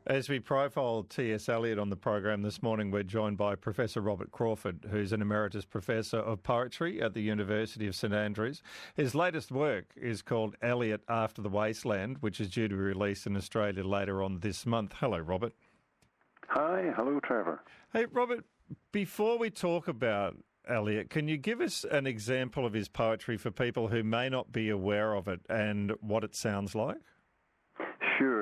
As we profile T.S. Eliot on the program this morning, we're joined by Professor Robert Crawford, who's an emeritus professor of poetry at the University of St Andrews. His latest work is called Eliot After the Wasteland, which is due to be released in Australia later on this month. Hello, Robert. Hi. Hello, Trevor. Hey, Robert, before we talk about Eliot, can you give us an example of his poetry for people who may not be aware of it and what it sounds like? Sure.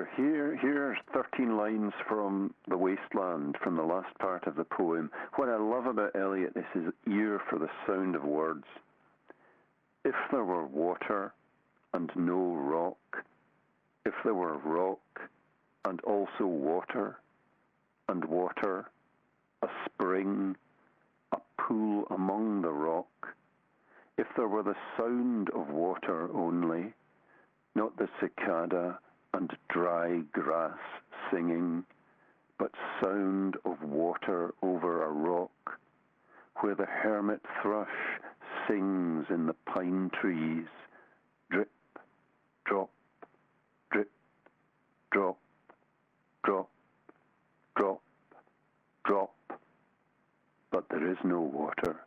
Here's 13 lines from The Wasteland, from the last part of the poem. What I love about Eliot is his ear for the sound of words. If there were water and no rock, if there were rock and also water, and water, a spring, a pool among the rock, if there were the sound of water only, not the cicada and dry grass singing, but sound of water over a rock, where the hermit thrush sings in the pine trees, drip, drop, drip, drop, drop, drop, drop, but there is no water.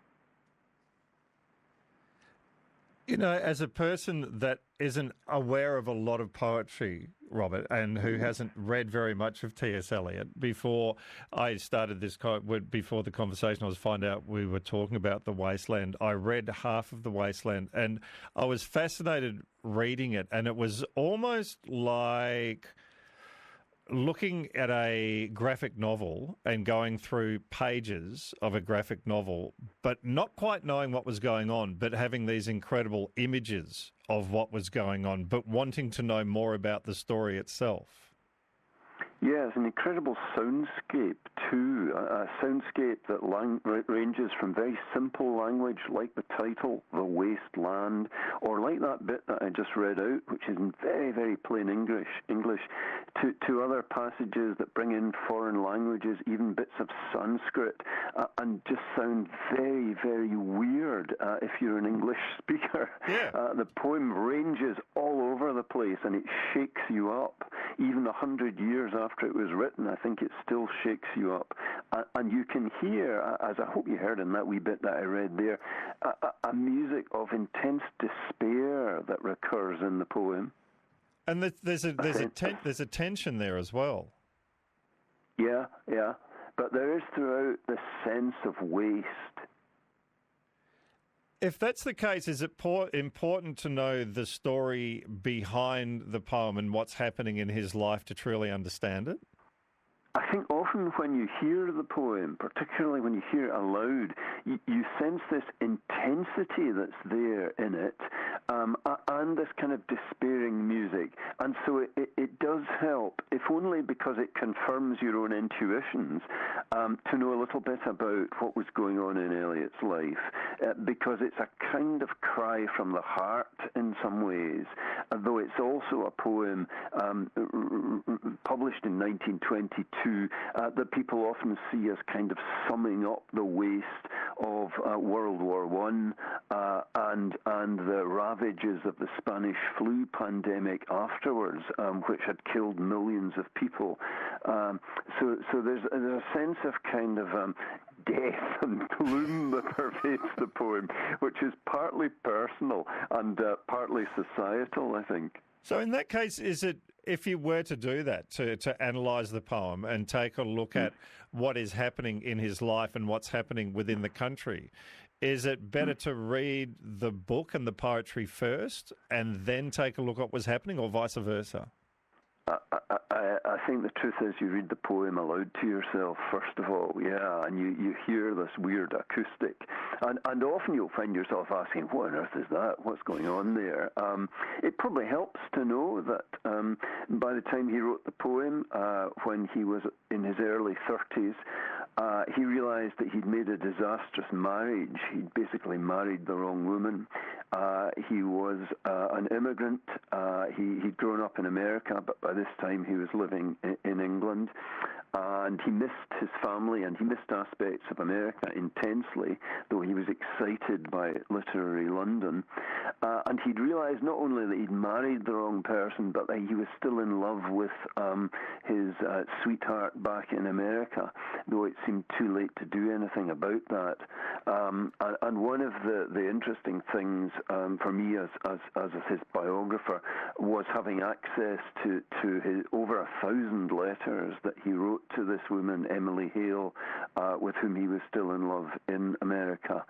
You know, as a person that isn't aware of a lot of poetry, Robert, and who hasn't read very much of T.S. Eliot, before I started this, before the conversation, I was finding out we were talking about The Wasteland. I read half of The Wasteland and I was fascinated reading it, and it was almost like looking at a graphic novel and going through pages of a graphic novel, but not quite knowing what was going on, but having these incredible images of what was going on, but wanting to know more about the story itself. Yeah, it's an incredible soundscape too, a soundscape that ranges from very simple language like the title, The Wasteland, or like that bit that I just read out, which is in very, very plain English, to other passages that bring in foreign languages, even bits of Sanskrit, and just sound very, very weird if you're an English speaker. Yeah. The poem ranges all over the place and it shakes you up. Even 100 years after it was written, I think it still shakes you up. And you can hear, as I hope you heard in that wee bit that I read there, a music of intense despair that recurs in the poem. And there's a tension there as well. Yeah. But there is throughout the sense of waste. If that's the case, is it important to know the story behind the poem and what's happening in his life to truly understand it? I think often when you hear the poem, particularly when you hear it aloud, you sense this intensity that's there in it, and this kind of despairing music. And so it does help, if only because it confirms your own intuitions, to know a little bit about what was going on in Eliot's life, because it's a kind of cry from the heart in some ways, though it's also a poem published in 1922 that people often see as kind of summing up the waste of World War I and the ravages of the Spanish flu pandemic afterwards, which had killed millions of people. So there's a sense of kind of death and gloom that pervades the poem, which is partly personal and partly societal, I think. So in that case, is it, if you were to do that, to analyse the poem and take a look at what is happening in his life and what's happening within the country, is it better to read the book and the poetry first and then take a look at what was happening, or vice versa? I think the truth is you read the poem aloud to yourself, first of all, yeah, and you hear this weird acoustic. And often you'll find yourself asking, what on earth is that? What's going on there? It probably helps to know that by the time he wrote the poem, when he was in his early 30s, he realized that he'd made a disastrous marriage. He'd basically married the wrong woman. He was an immigrant. He'd grown up in America, but by this time he was living in England. and he missed his family and he missed aspects of America intensely, though he was excited by literary London. And he'd realized not only that he'd married the wrong person, but that he was still in love with his sweetheart back in America, though it seemed too late to do anything about that. And one of the interesting things for me as his biographer was having access to his over 1,000 letters that he wrote to this woman, Emily Hale, with whom he was still in love in America.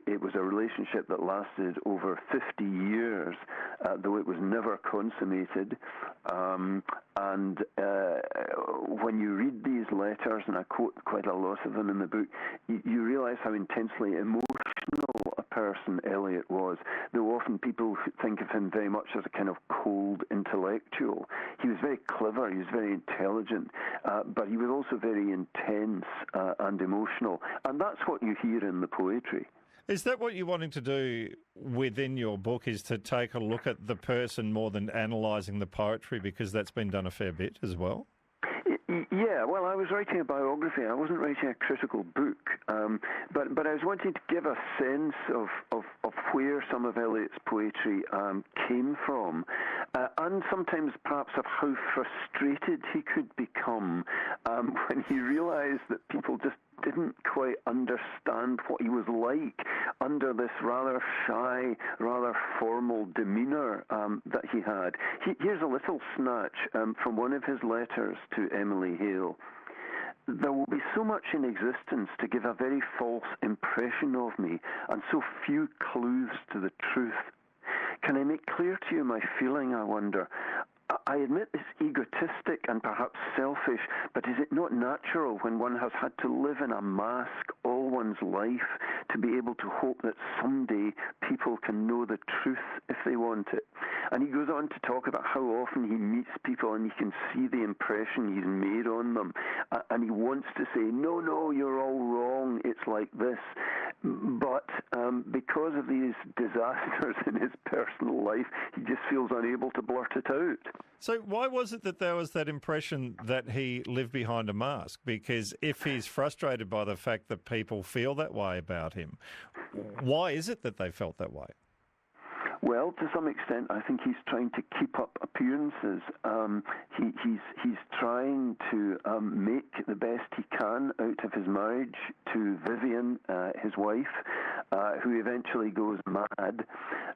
It was a relationship that lasted over 50 years, though it was never consummated. And when you read these letters, and I quote quite a lot of them in the book, you realize how intensely emotional a person Eliot was, though often people think of him very much as a kind of cold intellectual. He was very clever, he was very intelligent, but he was also very intense and emotional, and that's what you hear in the poetry. Is that what you're wanting to do within your book, is to take a look at the person more than analysing the poetry, because that's been done a fair bit as well? Yeah, well, I was writing a biography. I wasn't writing a critical book, but I was wanting to give a sense of where some of Eliot's poetry came from, and sometimes perhaps of how frustrated he could become when he realised that people just didn't quite understand what he was like under this rather shy, rather formal demeanour that he had. Here's a little snatch from one of his letters to Emily Hale. There will be so much in existence to give a very false impression of me, and so few clues to the truth. Can I make clear to you my feeling, I wonder? I admit it's egotistic and perhaps selfish, but is it not natural when one has had to live in a mask all one's life to be able to hope that someday people can know the truth if they want it? And he goes on to talk about how often he meets people and he can see the impression he's made on them. And he wants to say, no, you're all wrong, it's like this. But because of these disasters in his personal life, he just feels unable to blurt it out. So why was it that there was that impression that he lived behind a mask? Because if he's frustrated by the fact that people feel that way about him, why is it that they felt that way? Well, to some extent, I think he's trying to keep up appearances. He's trying to make the best he can out of his marriage to Vivian, his wife, who eventually goes mad,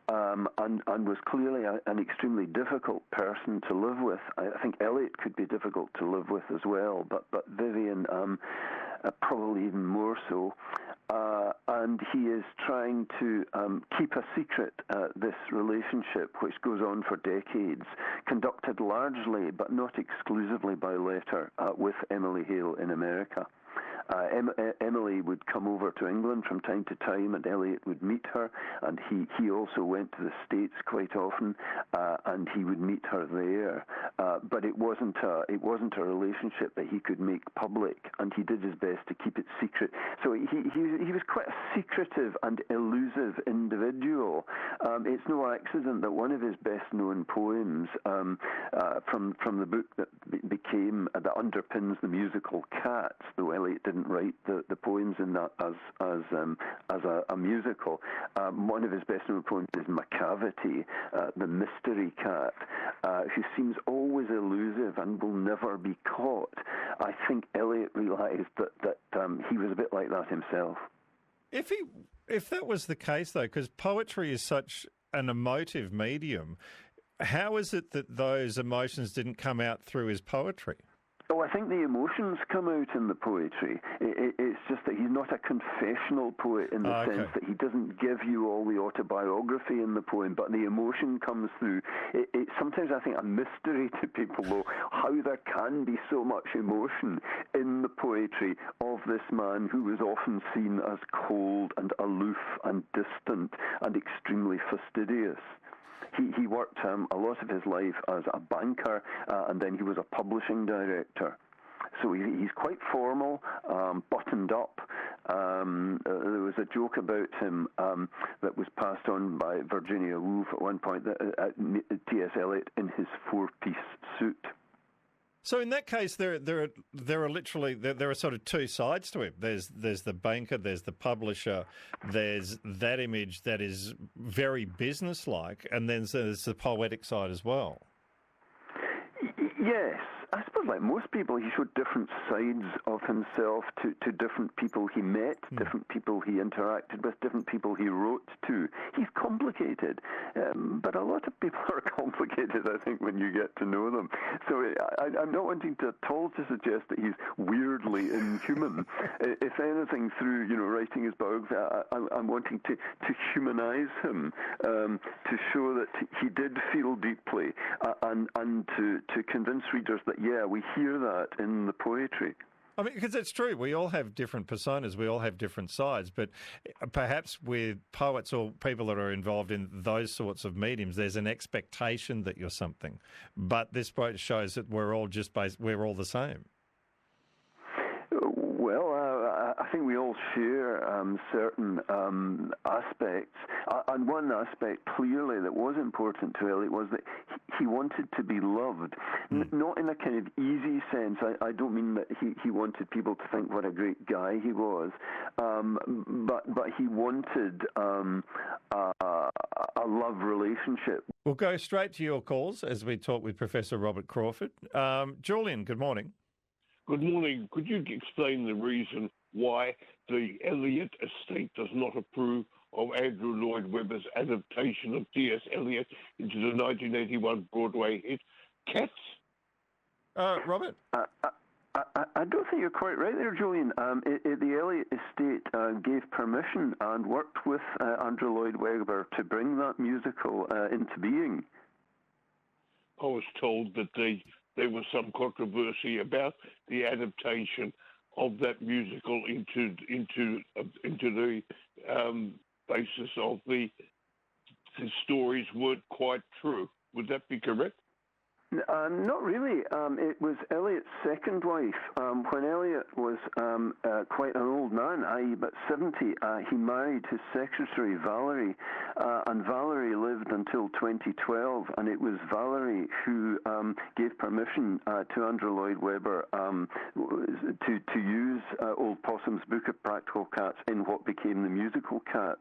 and was clearly an extremely difficult person to live with. I think Eliot could be difficult to live with as well, but Vivian probably even more so. And he is trying to keep a secret this relationship, which goes on for decades, conducted largely but not exclusively by letter with Emily Hale in America. Emily would come over to England from time to time, and Eliot would meet her, and he also went to the States quite often, and he would meet her there. But it wasn't a relationship that he could make public, and he did his best to keep it secret. So he was quite a secretive and elusive individual. It's no accident that one of his best-known poems from the book that that underpins the musical Cats, though Eliot didn't write the poems in that as a musical. One of his best-known poems is Macavity, the mystery cat, who seems always elusive and will never be caught. I think Eliot realised that he was a bit like that himself. If that was the case, though, because poetry is such an emotive medium, how is it that those emotions didn't come out through his poetry? Oh, I think the emotions come out in the poetry. It's just that he's not a confessional poet in the sense that he doesn't give you all the autobiography in the poem, but the emotion comes through. It's sometimes, I think, a mystery to people, though, how there can be so much emotion in the poetry of this man who was often seen as cold and aloof and distant and extremely fastidious. He worked a lot of his life as a banker, and then he was a publishing director. So he's quite formal, buttoned up. There was a joke about him that was passed on by Virginia Woolf at one point, that T.S. Eliot in his four-piece suit. So in that case, there are sort of two sides to it. There's the banker, there's the publisher, there's that image that is very businesslike, and then there's the poetic side as well. Yes. I suppose, like most people, he showed different sides of himself to different people he met, different people he interacted with, different people he wrote to. He's complicated, but a lot of people are complicated, I think, when you get to know them. So I'm not wanting to at all to suggest that he's weirdly inhuman. If anything, through writing his biography, I'm wanting to humanize him, to show that he did feel deeply, and to convince readers that, yeah, we hear that in the poetry. I mean, because it's true. We all have different personas. We all have different sides. But perhaps with poets or people that are involved in those sorts of mediums, there's an expectation that you're something. But this poet shows that we're all we're all the same. Well, I think we all share certain aspects. And one aspect clearly that was important to Eliot was that he wanted to be loved. Not in a kind of easy sense. I don't mean that he wanted people to think what a great guy he was, but he wanted a love relationship. We'll go straight to your calls as we talk with Professor Robert Crawford. Julian, good morning. Good morning. Could you explain the reason why the Eliot estate does not approve of Andrew Lloyd Webber's adaptation of T.S. Eliot into the 1981 Broadway hit Cats? Robert? I don't think you're quite right there, Julian. The Eliot estate gave permission and worked with Andrew Lloyd Webber to bring that musical into being. I was told that there was some controversy about the adaptation of that musical into the basis of the stories weren't quite true. Would that be correct? Not really. It was Eliot's second wife. When Eliot was quite an old man, i.e. about 70, he married his secretary, Valerie, and Valerie lived until 2012, and it was Valerie who gave permission to Andrew Lloyd Webber to use Old Possum's Book of Practical Cats in what became the musical Cats.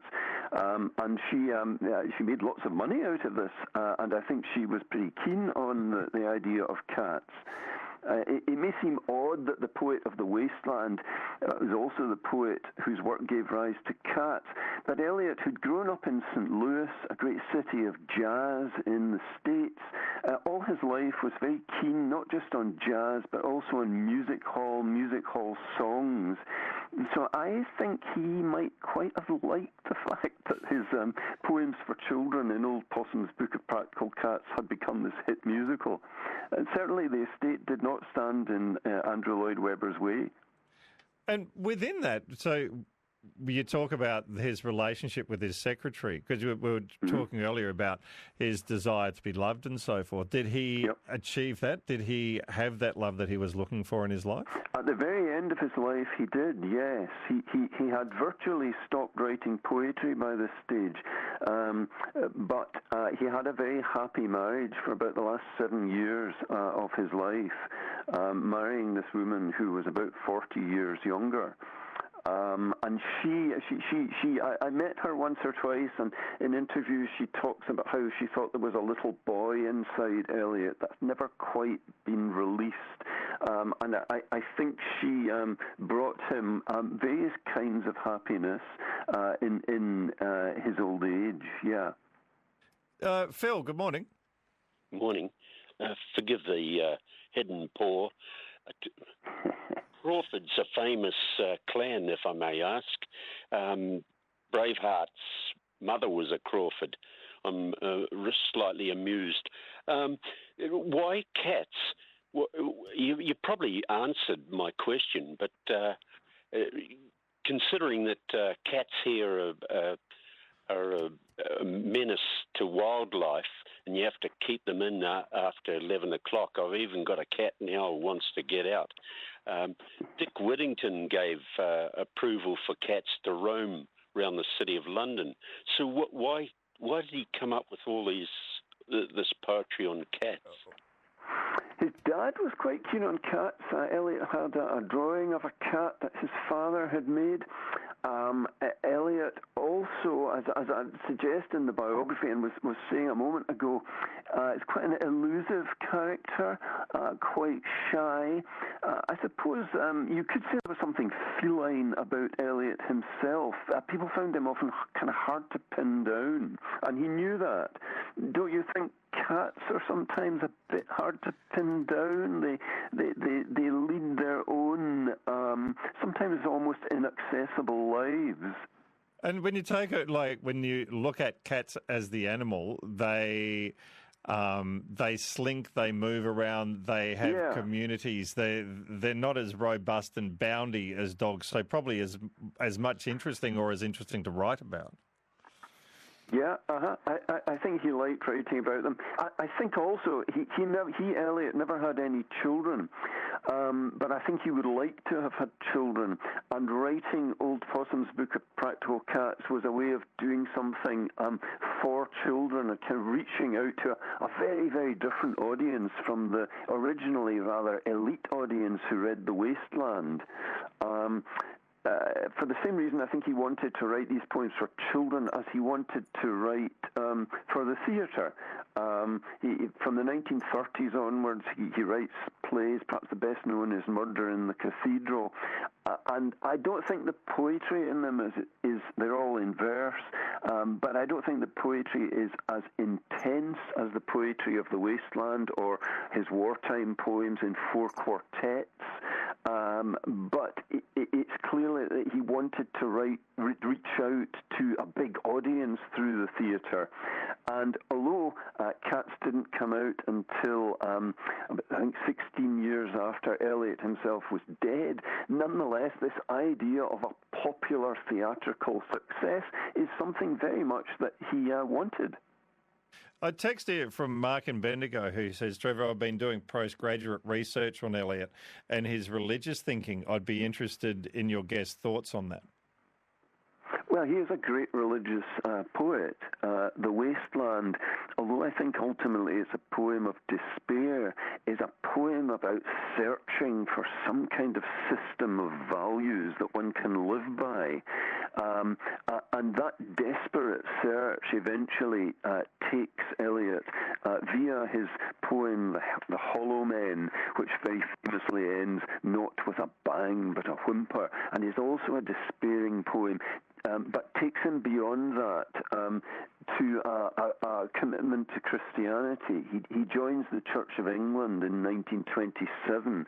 And she made lots of money out of this, and I think she was pretty keen on the idea of cats. It may seem odd that the poet of the wasteland was also the poet whose work gave rise to Cats, but Eliot, who'd grown up in St. Louis, a great city of jazz in the States, all his life was very keen not just on jazz, but also on music hall songs. So I think he might quite have liked the fact that his poems for children in Old Possum's Book of Practical Cats had become this hit musical. And certainly the estate did not stand in Andrew Lloyd Webber's way. And within that, so you talk about his relationship with his secretary, because we were talking earlier about his desire to be loved and so forth. Did he achieve that? Did he have that love that he was looking for in his life? At the very end of his life, he did, yes. He had virtually stopped writing poetry by this stage, but he had a very happy marriage for about the last 7 years of his life, marrying this woman who was about 40 years younger. And I met her once or twice, and in interviews she talks about how she thought there was a little boy inside Eliot that's never quite been released. And I think she brought him various kinds of happiness in his old age, yeah. Phil, good morning. Morning. Forgive the hidden paw. Crawford's a famous clan, if I may ask. Braveheart's mother was a Crawford. I'm slightly amused. Why cats? Well, you probably answered my question, but considering that cats here are a menace to wildlife, and you have to keep them in after 11 o'clock. I've even got a cat now who wants to get out. Dick Whittington gave approval for cats to roam around the city of London. So why did he come up with all this poetry on cats? His dad was quite keen on cats. Eliot had a drawing of a cat that his father had made. Eliot also, as I suggest in the biography and was saying a moment ago, is quite an elusive character, quite shy. I suppose you could say there was something feline about Eliot himself. People found him often kind of hard to pin down, and he knew that. Don't you think cats are sometimes a bit hard to pin down? They lead their own, sometimes almost inaccessible lives. And when you take it, like when you look at cats as the animal, they slink, they move around, they have communities. They're not as robust and boundy as dogs, so probably as much interesting or as interesting to write about. Yeah, I think he liked writing about them. I think also Eliot never had any children, but I think he would like to have had children. And writing Old Possum's Book of Practical Cats was a way of doing something for children, and kind of reaching out to a very, very different audience from the originally rather elite audience who read The Wasteland. For the same reason, I think he wanted to write these poems for children as he wanted to write for the theatre. From the 1930s onwards, he writes plays, perhaps the best known is Murder in the Cathedral. And I don't think the poetry in them is they're all in verse, but I don't think the poetry is as intense as the poetry of The Wasteland or his wartime poems in 4 quartets. But it's clearly that he wanted to reach out to a big audience through the theatre. And although Cats didn't come out until, I think, 16 years after Eliot himself was dead, nonetheless, this idea of a popular theatrical success is something very much that he wanted. A text here from Mark in Bendigo who says, Trevor, I've been doing postgraduate research on Eliot and his religious thinking. I'd be interested in your guest's thoughts on that. Well, he is a great religious poet. The Wasteland, although I think ultimately it's a poem of despair, is a poem about searching for some kind of system of values that one can live by. And that desperate search eventually takes Eliot via his poem, The Hollow Men, which very famously ends not with a bang but a whimper, and is also a despairing poem. But takes him beyond that to a commitment to Christianity. He joins the Church of England in 1927,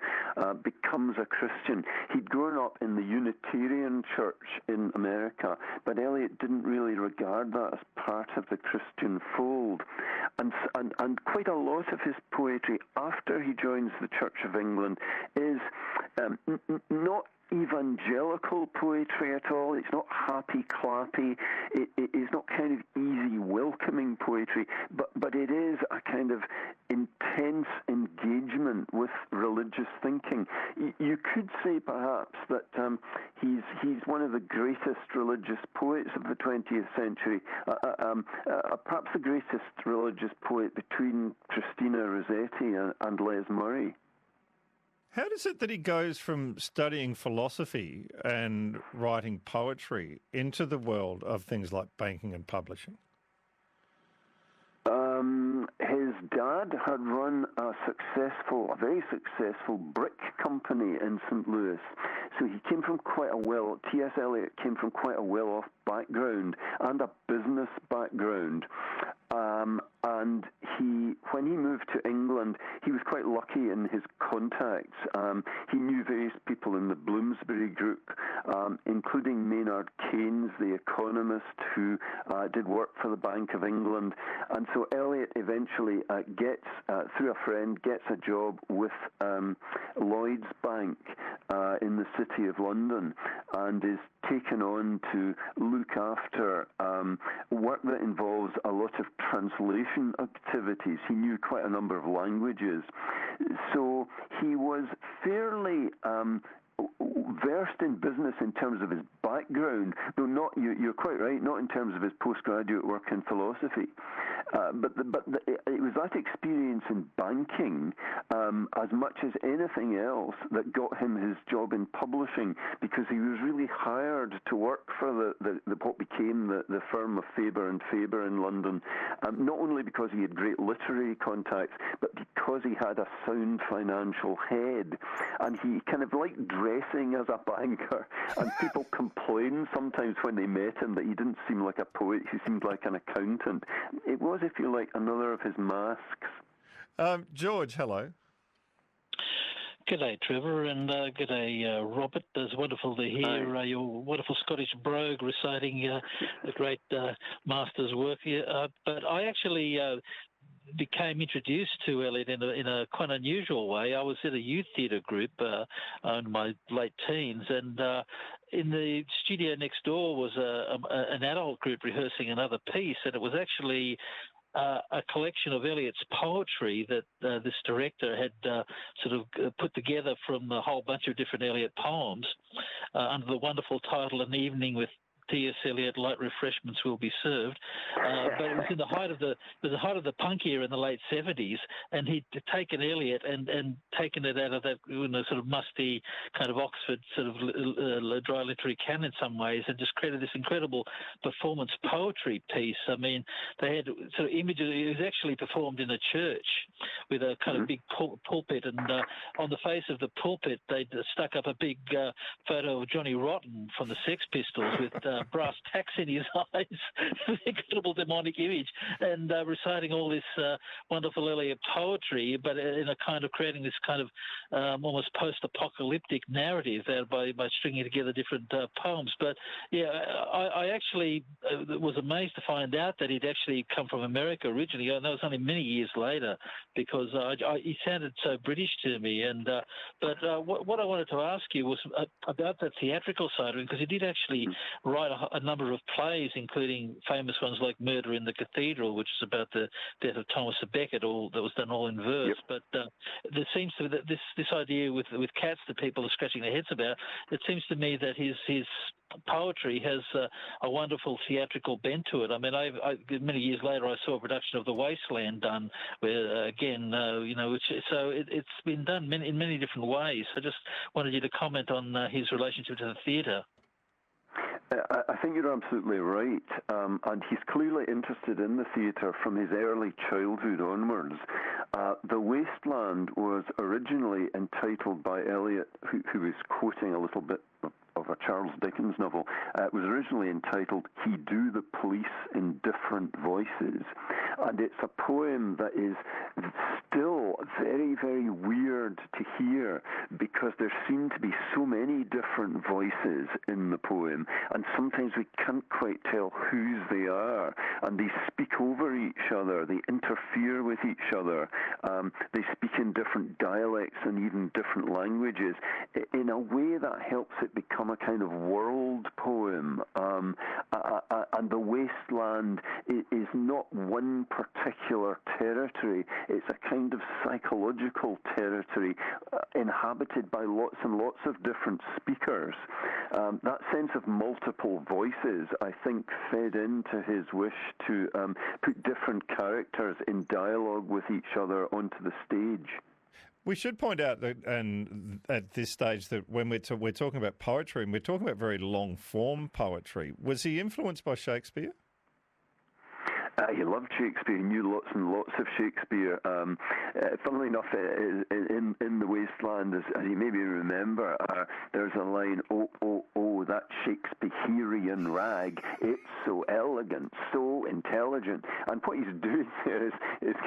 becomes a Christian. He'd grown up in the Unitarian Church in America, but Eliot didn't really regard that as part of the Christian fold. And quite a lot of his poetry after he joins the Church of England is not evangelical poetry at all. It's not happy clappy. It is not kind of easy welcoming poetry, but it is a kind of intense engagement with religious thinking. You could say perhaps that he's one of the greatest religious poets of the 20th century, perhaps the greatest religious poet between Christina Rossetti and Les Murray. How does it that he goes from studying philosophy and writing poetry into the world of things like banking and publishing? His dad had run a very successful brick company in St. Louis. So he came from T.S. Eliot came from quite a well-off background and a business background. And when he moved to England, he was quite lucky in his contacts. He knew various people in the Bloomsbury Group, including Maynard Keynes, the economist who did work for the Bank of England. And so Eliot eventually gets, through a friend, gets a job with Lloyd's Bank in the City of London, and is taken on to look after work that involves a lot of translation activities. He knew quite a number of languages. So he was fairly versed in business in terms of his background, though you're quite right, not in terms of his postgraduate work in philosophy. It was that experience in banking, as much as anything else, that got him his job in publishing, because he was really hired to work for what became the firm of Faber and Faber in London, not only because he had great literary contacts, but because he had a sound financial head, and he kind of liked dressing as a banker, and people complained sometimes when they met him that he didn't seem like a poet, he seemed like an accountant. It was, if you like, another of his masks. George, hello. G'day, Trevor, and g'day, Robert. It's wonderful to hear your wonderful Scottish brogue reciting the great master's work here. But I actually became introduced to Eliot in a quite unusual way. I was in a youth theatre group in my late teens, and in the studio next door was an adult group rehearsing another piece, and it was actually a collection of Eliot's poetry that this director had sort of put together from a whole bunch of different Eliot poems under the wonderful title "An Evening with T.S. Eliot, Light Refreshments Will Be Served." But it was in the height of the punk era in the late 70s, and he'd taken Eliot and taken it out of that sort of musty kind of Oxford sort of dry literary canon in some ways, and just created this incredible performance poetry piece. I mean, they had sort of images. It was actually performed in a church with a kind of big pulpit, and on the face of the pulpit they stuck up a big photo of Johnny Rotten from the Sex Pistols with brass tacks in his eyes, incredible demonic image, and reciting all this wonderful Eliot poetry, but in a kind of creating this kind of almost post-apocalyptic narrative there by stringing together different poems. But yeah, I actually was amazed to find out that he'd actually come from America originally, and that was only many years later, because he sounded so British to me. And but what I wanted to ask you was about the theatrical side of it, because he did actually write a number of plays, including famous ones like Murder in the Cathedral, which is about the death of Thomas à Becket, that was done all in verse. Yep. But there seems to be that this idea with cats that people are scratching their heads about, it seems to me that his poetry has a wonderful theatrical bent to it. I mean, many years later I saw a production of The Wasteland done, where again, it's been done in many different ways. I just wanted you to comment on his relationship to the theatre. I think you're absolutely right, and he's clearly interested in the theatre from his early childhood onwards. The Wasteland was originally entitled by Eliot, who was quoting a little bit of a Charles Dickens novel. It was originally entitled "He Do the Police in Different Voices," and it's a poem that is still very, very weird to hear, because there seem to be so many different voices in the poem, and sometimes we can't quite tell whose they are, and they speak over each other, they interfere with each other, they speak in different dialects and even different languages, in a way that helps it become a kind of world poem. And the Wasteland is not one particular territory, it's a kind of psychological territory inhabited by lots and lots of different speakers. That sense of multiple voices, I think, fed into his wish to put different characters in dialogue with each other onto the stage. We should point out that, and at this stage, that when we're talking about poetry, and we're talking about very long-form poetry, was he influenced by Shakespeare? He loved Shakespeare. He knew lots and lots of Shakespeare. Funnily enough, in The Wasteland, as you maybe remember, there's a line, oh, that Shakespearean rag, it's so elegant, so intelligent. And what he's doing there is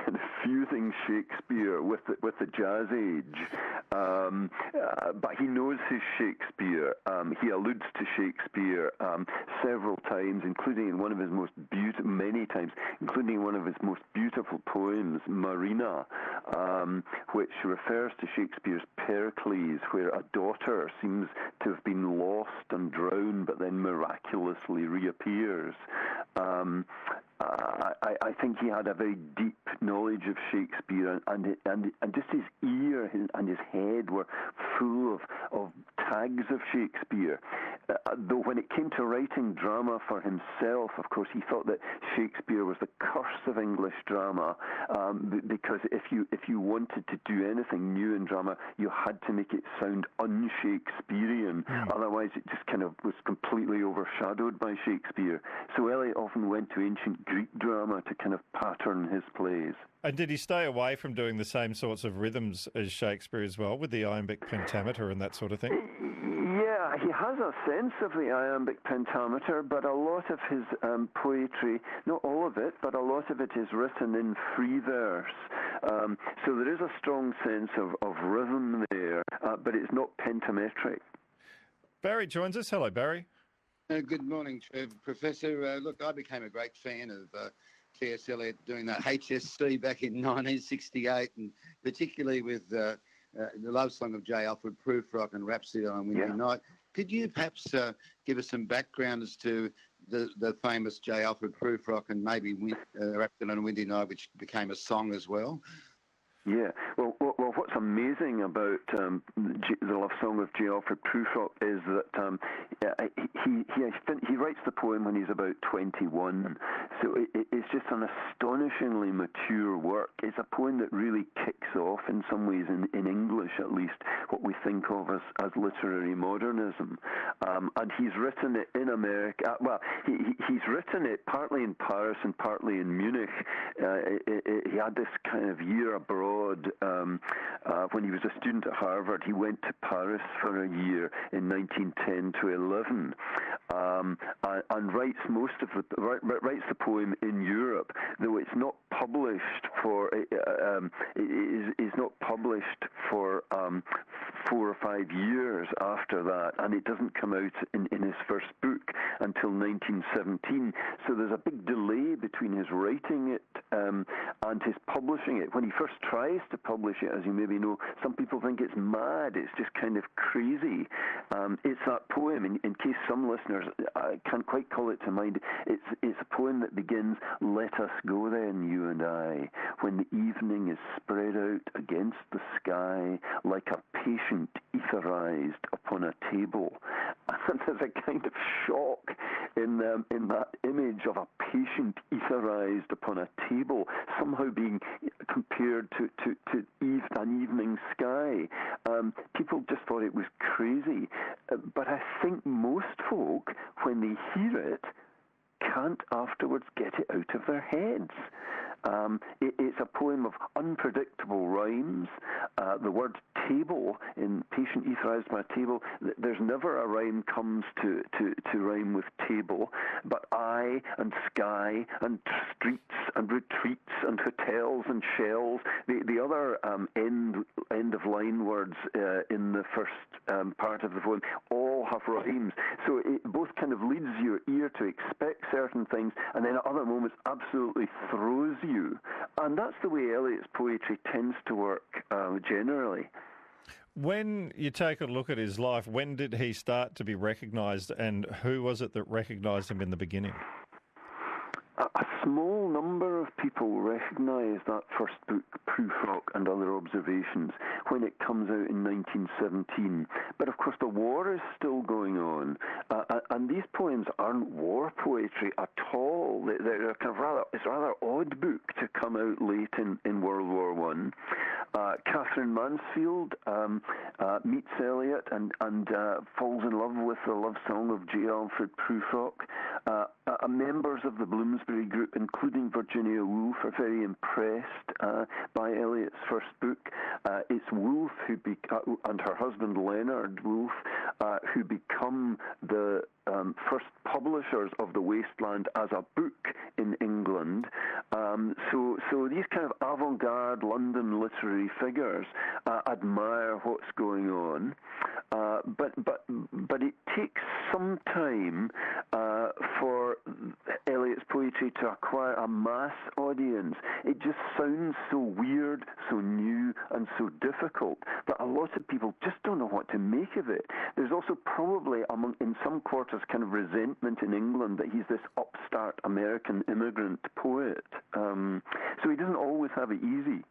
kind of fusing Shakespeare with the Jazz Age. But he knows his Shakespeare. He alludes to Shakespeare several times, including in one of his many times, including one of his most beautiful poems, Marina, which refers to Shakespeare's Pericles, where a daughter seems to have been lost and drowned, but then miraculously reappears. I think he had a very deep knowledge of Shakespeare, and just his ear and his head were full of tags of Shakespeare. though when it came to writing drama for himself, of course, he thought that Shakespeare was the curse of English drama, because if you wanted to do anything new in drama, you had to make it sound un-Shakespearean. Otherwise, it just kind of was completely overshadowed by Shakespeare. So Eliot often went to ancient Greek drama to kind of pattern his plays. And did he stay away from doing the same sorts of rhythms as Shakespeare as well, with the iambic pentameter and that sort of thing? Yeah, he has a sense of the iambic pentameter, but a lot of his poetry, not all of it, but a lot of it is written in free verse. So there is a strong sense of rhythm there, but it's not pentametric. Barry joins us. Hello, Barry. Good morning, Professor. Look, I became a great fan of T.S. Eliot doing that HSC back in 1968, and particularly with the love song of J. Alfred Prufrock and Rhapsody on a Windy Night. Could you perhaps give us some background as to the famous J. Alfred Prufrock and maybe Rhapsody on a Windy Night, which became a song as well? Yeah, well, what's amazing about the love song of J. Alfred Prufrock is that he writes the poem when he's about 21, so it's just an astonishingly mature work. It's a poem that really kicks off in some ways, in English at least, what we think of as literary modernism. And he's written it in America. Well, he's written it partly in Paris and partly in Munich. He had this kind of year abroad. When he was a student at Harvard, he went to Paris for a year in 1910 to 11, and writes the poem in Europe, though it's not published for is not published for 4 or 5 years after that, and it doesn't come out in his first book until 1917. So there's a big delay between his writing it and his publishing it. When he first tries to publish it, as you maybe know, some people think it's mad. It's just kind of crazy. It's that poem, in case some listeners can't quite call it to mind, it's a poem that begins, "Let us go then, you and I, when the evening is spread out against the sky like a patient etherized upon a table." And there's a kind of shock in that image of a patient etherized upon a table, somehow being compared to an evening sky. People just thought it was crazy. But I think most folk, when they hear it, can't afterwards get it out of their heads. It's a poem of unpredictable rhymes. The word table, in patient etherized by table, there's never a rhyme comes to rhyme with table, but I and sky and streets and retreats and hotels and shells, the other end of line words in the first part of the poem all have rhymes. So it both kind of leads your ear to expect certain things, and then at other moments absolutely throws you. And that's the way Eliot's poetry tends to work generally. When you take a look at his life, when did he start to be recognised, and who was it that recognised him in the beginning? A small number of people recognise that first book, Prufrock and Other Observations, when it comes out in 1917. But of course the war is still going on, and these poems aren't war poetry at all. They're kind of it's a rather odd book to come out late in World War I. Catherine Mansfield meets Eliot and falls in love with the love song of J. Alfred Prufrock. Members of the Bloomsbury group, including Virginia Woolf, are very impressed by Eliot's first book. It's Woolf and her husband Leonard Woolf who become the first publishers of The Wasteland as a book in England. So these kind of avant-garde London literary figures admire what's going on, but it takes some time for Eliot's poetry to acquire a mass audience. It just sounds so weird, so new, and so difficult that a lot of people just don't know what to make of it. There's also probably in some quarters kind of resentment in England that he's this upstart American immigrant poet. So he doesn't always have it easy.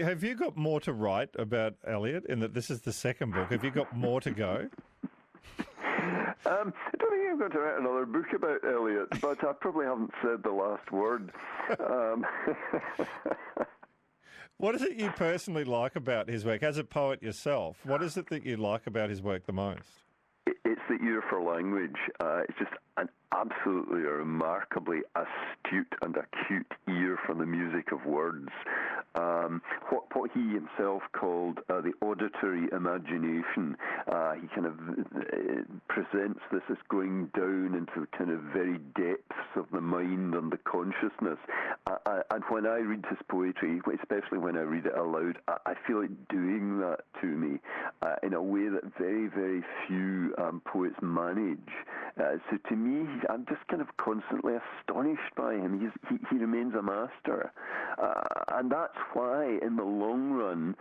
Have you got more to write about Eliot, in that this is the second book? Have you got more to go? I don't think I'm going to write another book about Eliot, but I probably haven't said the last word. What is it you personally like about his work? As a poet yourself, what is it that you like about his work the most? It's the ear for language. It's just an absolutely remarkably astute and acute ear for the music of words. What he himself called the auditory imagination. He kind of presents this as going down into kind of very depths of the mind and the consciousness. And when I read his poetry, especially when I read it aloud, I feel it doing that to me in a way that very, very few poets manage. So to me, I'm just kind of constantly astonished by him. He remains a master. And that's why, in the long run,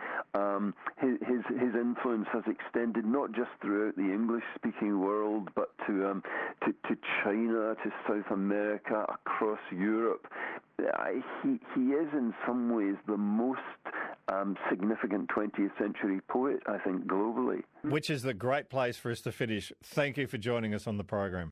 his influence has extended not just throughout the English-speaking world, but to China, to South America, across Europe. He is, in some ways, the most significant 20th century poet, I think, globally. Which is the great place for us to finish. Thank you for joining us on the program.